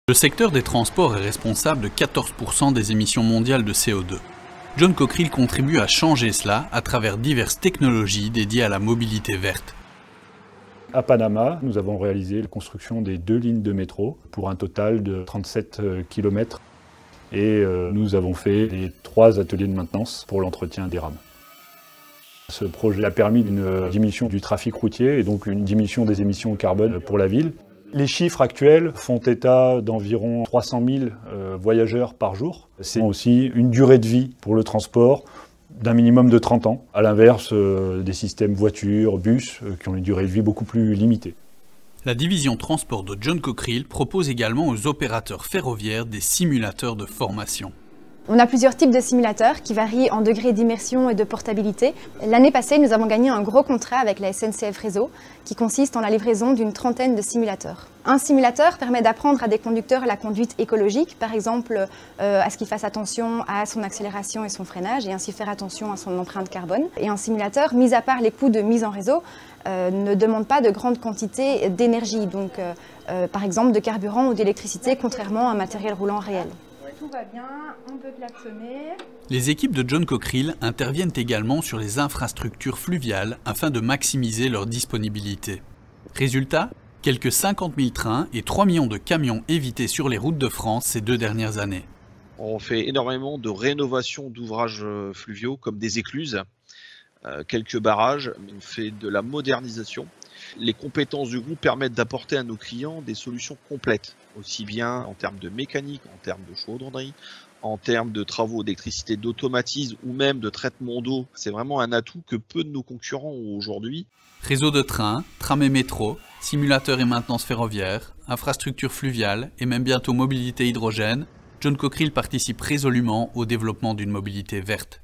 Le secteur des transports est responsable de 14% des émissions mondiales de CO2. John Cockerill contribue à changer cela à travers diverses technologies dédiées à la mobilité verte. À Panama, nous avons réalisé la construction des 2 lignes de métro pour un total de 37 km. Et nous avons fait les 3 ateliers de maintenance pour l'entretien des rames. Ce projet a permis une diminution du trafic routier et donc une diminution des émissions carbone pour la ville. Les chiffres actuels font état d'environ 300 000 voyageurs par jour. C'est aussi une durée de vie pour le transport d'un minimum de 30 ans, à l'inverse des systèmes voitures, bus, qui ont une durée de vie beaucoup plus limitée. La division transport de John Cockerill propose également aux opérateurs ferroviaires des simulateurs de formation. On a plusieurs types de simulateurs qui varient en degré d'immersion et de portabilité. L'année passée, nous avons gagné un gros contrat avec la SNCF Réseau qui consiste en la livraison d'une trentaine de simulateurs. Un simulateur permet d'apprendre à des conducteurs la conduite écologique, par exemple à ce qu'ils fassent attention à son accélération et son freinage et ainsi faire attention à son empreinte carbone. Et un simulateur, mis à part les coûts de mise en réseau, ne demande pas de grandes quantités d'énergie, donc par exemple de carburant ou d'électricité, contrairement à un matériel roulant réel. Tout va bien, on peut klaxonner. Les équipes de John Cockerill interviennent également sur les infrastructures fluviales afin de maximiser leur disponibilité. Résultat, quelques 50 000 trains et 3 millions de camions évités sur les routes de France ces 2 dernières années. On fait énormément de rénovation d'ouvrages fluviaux comme des écluses, quelques barrages, on fait de la modernisation. Les compétences du groupe permettent d'apporter à nos clients des solutions complètes, aussi bien en termes de mécanique, en termes de chaudronnerie, en termes de travaux d'électricité, d'automatisme ou même de traitement d'eau. C'est vraiment un atout que peu de nos concurrents ont aujourd'hui. Réseau de trains, trams et métro, simulateurs et maintenance ferroviaire, infrastructures fluviales et même bientôt mobilité hydrogène, John Cockerill participe résolument au développement d'une mobilité verte.